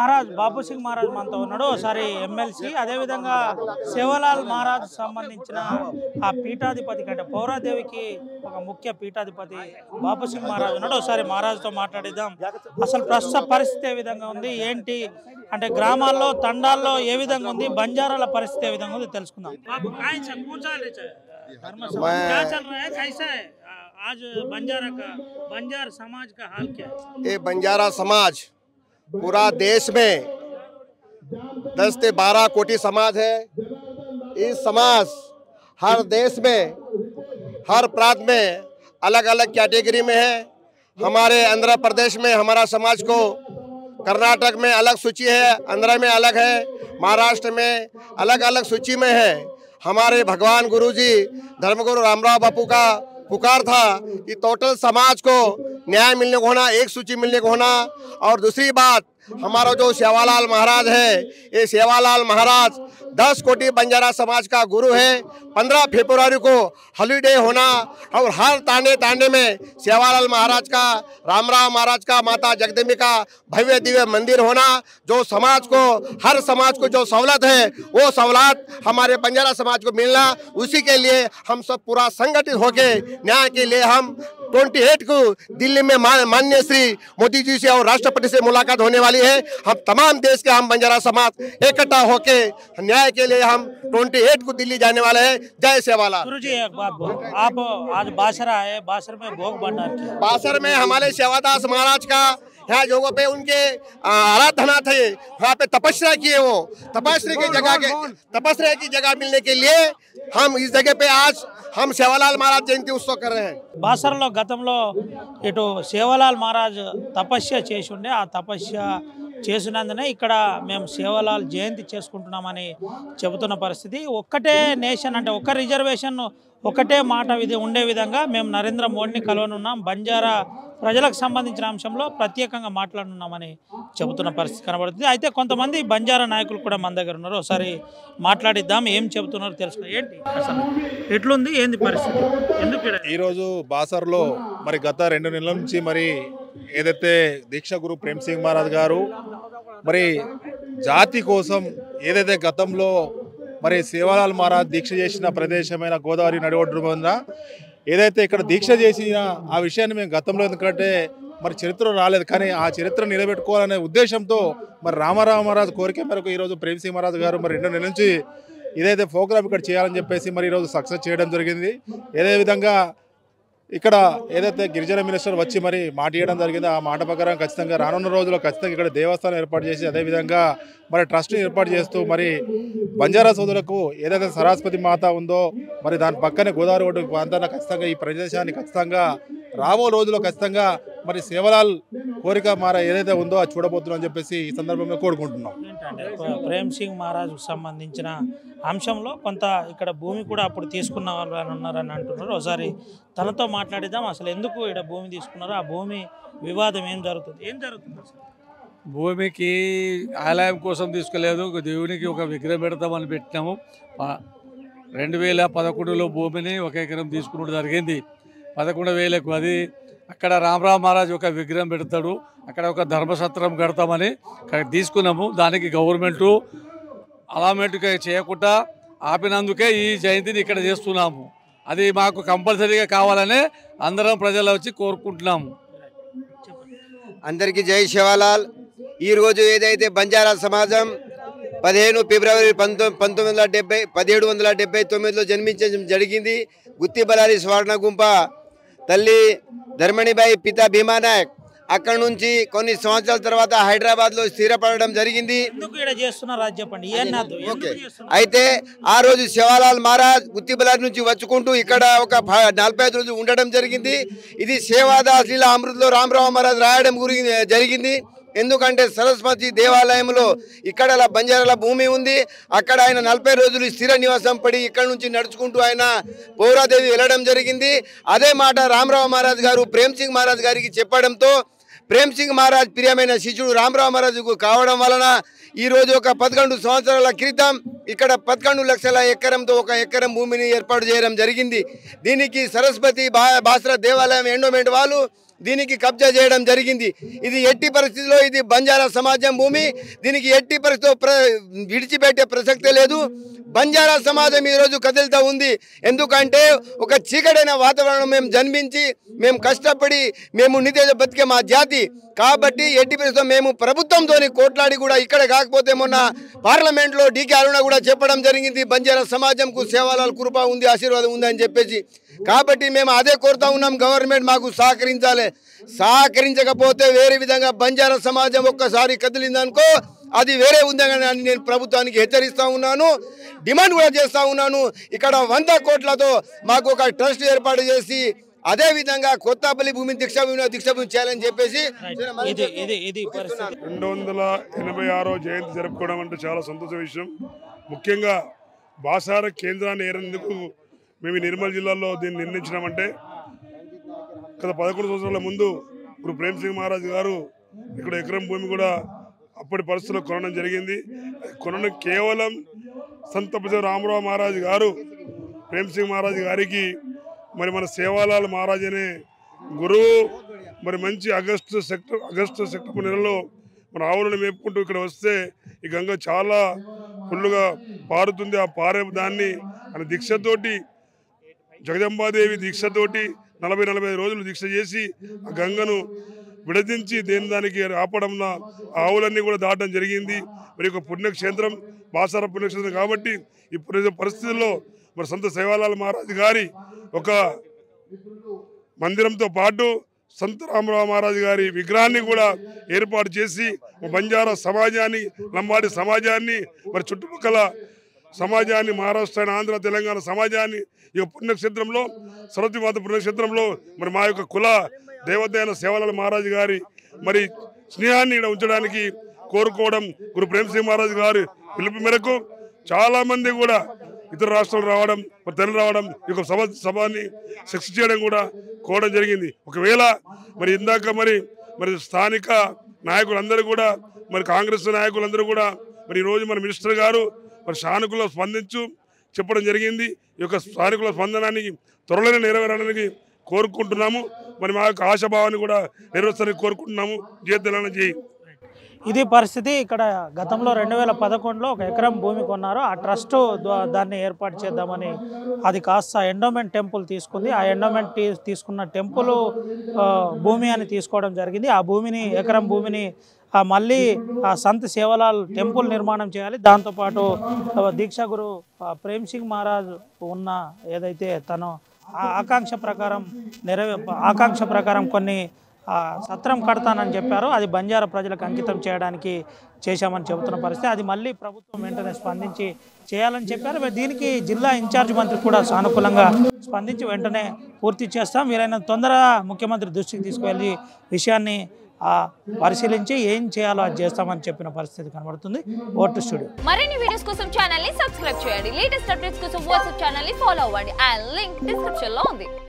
महाराज बाबू सिंह महाराज మనతో ఉన్నాడు ఒకసారి ఎమ్మెల్సీ అదే విధంగా సేవలాల్ మహారాజ్ సంబంధించిన ఆ పీఠాధిపతి కంటే పౌరాదేవికి ఒక ముఖ్య పీఠాధిపతి బాబూ సింగ్ మహారాజ్ ఉన్నాడు ఒకసారి మహారాజ్ తో మాట్లాడిద్దాం అసలు ప్రస్తుత పరిస్థితి ఏ విధంగా ఉంది ఏంటి అంటే గ్రామాల్లో తండాల్లో ఏ విధంగా ఉంది బంజారాల పరిస్థితి ఏ విధంగా ఉంది తెలుసుకుందాం బాబు కాయ్ से पूछा ले क्या चल रहा है कैसा है आज बंजार समाज का हाल क्या है ये बंजारा समाज पूरा देश में 10 से 12 कोटि समाज है। इस समाज हर देश में हर प्रांत में अलग अलग कैटेगरी में है। हमारे आंध्र प्रदेश में हमारा समाज को कर्नाटक में अलग सूची है, आंध्र में अलग है, महाराष्ट्र में अलग अलग सूची में है। हमारे भगवान गुरुजी धर्मगुरु रामराव बापू का पुकार था कि टोटल समाज को न्याय मिलने को होना, एक सूची मिलने को होना। और दूसरी बात हमारा जो सेवालाल महाराज है ये सेवालाल महाराज 10 कोटि बंजारा समाज का गुरु है। 15 फरवरी को हॉलीडे होना और हर तांडे तांडे में सेवालाल महाराज का रामराव महाराज का माता जगदम्बी का भव्य दिव्य मंदिर होना। जो समाज को हर समाज को जो सहूलत है वो सहूलत हमारे बंजारा समाज को मिलना, उसी के लिए हम सब पूरा संगठित होके न्याय के लिए हम 28 को दिल्ली में माननीय श्री मोदी जी से और राष्ट्रपति से मुलाकात होने वाली है। हम तमाम देश के हम बंजारा समाज इकट्ठा होके न्याय के लिए हम 28 को दिल्ली जाने वाले हैं। जय सेवालाल। गुरुजी एक बात बोलो, आप आज बासर आए, बासर में भोग भंडार किया। बासर में हमारे सेवादास महाराज का यहाँ जगहों पे उनके आराधना थे, वहाँ पे तपस्या किए। वो तपस्या की जगह मिलने के लिए हम इस जगह पे आज हम सेवालाल महाराज जयंती उत्सव कर रहे हैं। బాసర్లో గతంలో ఇటు సేవలాల్ మహారాజ్ తపస్య చేసి ఉండే ఆ తపస్య చేసినందునే ఇక్కడ మేము సేవలాల్ జయంతి చేసుకుంటున్నామని చెబుతున్న పరిస్థితి. ఒక్కటే నేషన్ అంటే ఒక్క రిజర్వేషన్ ఒకటే మాట ఇది ఉండే విధంగా మేము నరేంద్ర మోడీని కలవనున్నాం, బంజారా ప్రజలకు సంబంధించిన అంశంలో ప్రత్యేకంగా మాట్లాడనున్నామని చెబుతున్న పరిస్థితి కనబడుతుంది. అయితే కొంతమంది బంజారా నాయకులు కూడా మన దగ్గర ఉన్నారు, ఒకసారి మాట్లాడిద్దాం ఏం చెబుతున్నారో తెలుసుకున్నాం. ఏంటి అసలు ఎట్లుంది ఏంది పరిస్థితి, ఎందుకు ఈరోజు బాసర్లో మరి గత 2 నెలల నుంచి మరి ఏదైతే దీక్ష గురు ప్రేమ్ సింగ్ మహారాజ్ గారు మరి జాతి కోసం ఏదైతే గతంలో మరి సేవాలాల్ మహారాజ్ దీక్ష చేసిన ప్రదేశమైన గోదావరి నడిఒడ్డు మీద ఏదైతే ఇక్కడ దీక్ష చేసిన ఆ విషయాన్ని మేము గతంలో ఎందుకంటే మరి చరిత్ర రాలేదు, కానీ ఆ చరిత్ర నిలబెట్టుకోవాలనే ఉద్దేశంతో మరి రామారావు మహారాజ్ కోరిక మేరకు ఈరోజు ప్రేమ్ సింగ్ మహారాజ్ గారు మరి 2 నెలల నుంచి ఏదైతే ప్రోగ్రామ్ ఇక్కడ చేయాలని చెప్పేసి మరి ఈరోజు సక్సెస్ చేయడం జరిగింది. ఏదే విధంగా ఇక్కడ ఏదైతే గిరిజన మినిస్టర్ వచ్చి మరి మాట ఇవ్వడం జరిగిందో ఆ మాట ప్రకారం ఖచ్చితంగా రానున్న రోజుల్లో ఖచ్చితంగా ఇక్కడ దేవస్థానం ఏర్పాటు చేసి అదేవిధంగా మరి ట్రస్ట్ని ఏర్పాటు చేస్తూ మరి బంజారా సోదరులకు ఏదైతే సరస్వతి మాత ఉందో మరి దాని పక్కనే గోదావరి ఒడ్డు ప్రాంతాన్ని ఖచ్చితంగా ఈ ప్రదేశాన్ని ఖచ్చితంగా రాబో రోజుల్లో ఖచ్చితంగా మరి సేవలాల్ కోరిక మార ఏదైతే ఉందో అది చూడబోతున్నాం అని చెప్పేసి ఈ సందర్భంగా కోరుకుంటున్నాం. ప్రేమ్ సింగ్ మహారాజ్కు సంబంధించిన అంశంలో కొంత ఇక్కడ భూమి కూడా అప్పుడు తీసుకున్న వాళ్ళు అని ఉన్నారని అంటున్నారు. ఒకసారి తనతో మాట్లాడిద్దాం. అసలు ఎందుకు ఇక్కడ భూమి తీసుకున్నారో, ఆ భూమి వివాదం ఏం జరుగుతుంది అసలు? భూమికి ఆలయం కోసం తీసుకోలేదు, దేవునికి ఒక విగ్రహం పెడతామని పెట్టినాము. 2011లో భూమిని 1 ఎకరం తీసుకున్నట్టు జరిగింది. 11,000కు అది అక్కడ రామరావు మహారాజ్ ఒక విగ్రహం పెడతాడు, అక్కడ ఒక ధర్మసత్రం కడతామని తీసుకున్నాము. దానికి గవర్నమెంటు అలాట్మెంట్ చేయకుండా ఆపినందుకే ఈ జయంతిని ఇక్కడ చేస్తున్నాము. అది మాకు కంపల్సరీగా కావాలని అందరం ప్రజలు వచ్చి కోరుకుంటున్నాము. అందరికీ జై సేవాలాల్. ఈరోజు ఏదైతే బంజారా సమాజం 15 ఫిబ్రవరి 1779లో జన్మించడం జరిగింది. గుత్తిబలారి స్వర్ణ గుంప తల్లి ధర్మణిబాయి పిత భీమానాయక్ అక్కడ నుంచి కొన్ని సంవత్సరాల తర్వాత హైదరాబాద్లో స్థిరపడడం జరిగింది. అయితే ఆ రోజు సేవాలాల్ మహారాజ్ గుత్తిబలారి నుంచి వచ్చుకుంటూ ఇక్కడ ఒక 45 రోజులు ఉండడం జరిగింది. ఇది సేవాదాస్ లీలా అమృత్లో రామరావు మహారాజ్ రాయడం జరిగింది. ఎందుకంటే సరస్వతి దేవాలయంలో ఇక్కడ బంజారాల భూమి ఉంది, అక్కడ ఆయన 40 రోజులు స్థిర నివాసం పడి ఇక్కడ నుంచి నడుచుకుంటూ ఆయన పౌరాదేవి వెళ్ళడం జరిగింది. అదే మాట రామరావు మహారాజ్ గారు ప్రేమ్ సింగ్ మహారాజ్ గారికి చెప్పడంతో ప్రేమ్ సింగ్ మహారాజ్ ప్రియమైన శిష్యుడు రామరావు మహారాజుకు కావడం వలన ఈరోజు ఒక 11 సంవత్సరాల క్రితం ఇక్కడ 11 లక్షల ఎకరంతో ఒక ఎకరం భూమిని ఏర్పాటు చేయడం జరిగింది. దీనికి సరస్వతి బాసర దేవాలయం ఎండోమెంట్ వాళ్ళు దీనికి కబ్జా చేయడం జరిగింది. ఇది ఎట్టి పరిస్థితిలో ఇది బంజారా సమాజం భూమి, దీనికి ఎట్టి పరిస్థితిలో విడిచిపెట్టే ప్రసక్తే లేదు. బంజారా సమాజం ఈరోజు కదులుతూ ఉంది. ఎందుకంటే ఒక చీకటైన వాతావరణం మేము జన్మించి మేము కష్టపడి మేము నిత్య బతికే మా జాతి కాబట్టి ఎట్టి పరిస్థితుల్లో మేము ప్రభుత్వంతో కోట్లాడి కూడా ఇక్కడ కాకపోతే మొన్న పార్లమెంట్లో డీకే అరుణ కూడా చెప్పడం జరిగింది బంజారా సమాజంకు సేవాలాల్ కృప ఉంది, ఆశీర్వాదం ఉంది అని చెప్పేసి. కాబట్టి మేము అదే కోరుతా ఉన్నాం, గవర్నమెంట్ మాకు సహకరించాలి. సహకరించకపోతే వేరే విధంగా బంజారా సమాజం ఒక్కసారి కదిలిందనుకో అది వేరే ఉందని నేను ప్రభుత్వానికి హెచ్చరిస్తూ ఉన్నాను, డిమాండ్ కూడా చేస్తూ ఉన్నాను. ఇక్కడ 100 కోట్లతో మాకు ఒక ట్రస్ట్ ఏర్పాటు చేసి అదే విధంగా కొత్తపల్లి భూమిని దీక్ష భూమి చేయాలని చెప్పేసి 286వ జయంతి జరుపుకోవడం అంటే చాలా సంతోష విషయం. ముఖ్యంగా బాసార కేంద్రాన్ని ఏరేందుకు మేము నిర్మల్ జిల్లాలో దీన్ని నిర్ణయించినామంటే గత 11 సంవత్సరాల ముందు ఇప్పుడు ప్రేమ్ సింగ్ మహారాజ్ గారు ఇక్కడ ఎకరం భూమి కూడా అప్పటి పరిస్థితుల్లో కొనడం జరిగింది. కొనడం కేవలం సంత రామరావు మహారాజ్ గారు ప్రేమ్ సింగ్ మహారాజ్ గారికి మరి మన సేవాలాల్ మహారాజ్ అనే గురువు మరి మంచి ఆగస్టు సెప్టెంబర్ నెలలో మన ఆవులను మేపుకుంటూ ఇక్కడ వస్తే ఈ గంగ చాలా ఫుల్లుగా పారుతుంది. ఆ పారే దాన్ని ఆయన దీక్షతోటి జగదంబాదేవి దీక్షతోటి 40-45 రోజులు దీక్ష చేసి ఆ గంగను విడదించి దానికి ఆపడంలో ఆవులన్నీ కూడా దాటడం జరిగింది. మరి ఒక పుణ్యక్షేత్రం బాసార పుణ్యక్షేత్రం కాబట్టి ఇప్పుడు పరిస్థితుల్లో మరి సంత సేవాలాల్ మహారాజ్ గారి ఒక మందిరంతో పాటు సంత రామరావు మహారాజ్ గారి విగ్రహాన్ని కూడా ఏర్పాటు చేసి బంజారా సమాజాన్ని, లంబాడి సమాజాన్ని, మరి చుట్టుపక్కల సమాజాన్ని, మహారాష్ట్ర, ఆంధ్ర, తెలంగాణ సమాజాన్ని ఈ పుణ్యక్షేత్రంలో సరస్వతి మాత పుణ్యక్షేత్రంలో మరి మా యొక్క కుల దేవతైన సేవాలాల్ మహారాజ్ గారి మరి స్నేహాన్ని ఇక్కడ ఉంచడానికి కోరుకోవడం, గురు ప్రేమ్ సింగ్ మహారాజ్ గారి పిలుపు మేరకు చాలామంది కూడా ఇతర రాష్ట్రాలు రావడం, మరి తల్లి రావడం, ఈ యొక్క సభని సక్సెస్ చేయడం కూడా కోవడం జరిగింది. ఒకవేళ మరి ఇందాక మరి స్థానిక నాయకులందరూ కూడా మరి కాంగ్రెస్ నాయకులందరూ కూడా మరి ఈరోజు మన మినిస్టర్ గారు మరి సానుకూల స్పందించు చెప్పడం జరిగింది. ఈ యొక్క సానుకూల స్పందనానికి త్వరలోనే నెరవేరడానికి కోరుకుంటున్నాము. మరి మా యొక్క ఆశాభావాన్ని కూడా నెరవేర్చాలని కోరుకుంటున్నాము. జై తెలంగాణ, జై. ఇది పరిస్థితి. ఇక్కడ గతంలో 2011లో ఒక ఎకరం భూమి కొన్నారు. ఆ ట్రస్ట్ దాన్ని ఏర్పాటు చేద్దామని అది కాస్త ఎండోమెంట్ టెంపుల్ తీసుకుంది. ఆ ఎండోమెంట్ తీసుకున్న టెంపుల్ భూమి అని తీసుకోవడం జరిగింది. ఆ భూమిని, ఎకరం భూమిని మళ్ళీ ఆ సంత్ సేవాలాల్ టెంపుల్ నిర్మాణం చేయాలి. దాంతోపాటు దీక్షా గురు ప్రేమ్ సింగ్ మహారాజ్ ఉన్న ఏదైతే తను ఆకాంక్ష ప్రకారం కొన్ని సత్రం కడతానని చెప్పారు. అది బంజారా ప్రజలకు అంకితం చేయడానికి చేశామని చెబుతున్న పరిస్థితి. అది మళ్ళీ ప్రభుత్వం వెంటనే స్పందించి చేయాలని చెప్పారు. దీనికి జిల్లా ఇన్ఛార్జ్ మంత్రి కూడా సానుకూలంగా స్పందించి వెంటనే పూర్తి చేస్తాం, వీలైనంత తొందరగా ముఖ్యమంత్రి దృష్టికి తీసుకువెళ్ళి విషయాన్ని పరిశీలించి ఏం చేయాలో అది చేస్తామని చెప్పిన పరిస్థితి కనబడుతుంది. Vote studio. మరిన్ని వీడియోస్ కోసం ఛానల్ ని సబ్స్క్రైబ్ చేయండి. లేటెస్ట్ అప్డేట్స్ కోసం వాట్సాప్ ఛానల్ ని ఫాలో అవ్వండి. ఆ లింక్ డిస్క్రిప్షన్ లో ఉంది.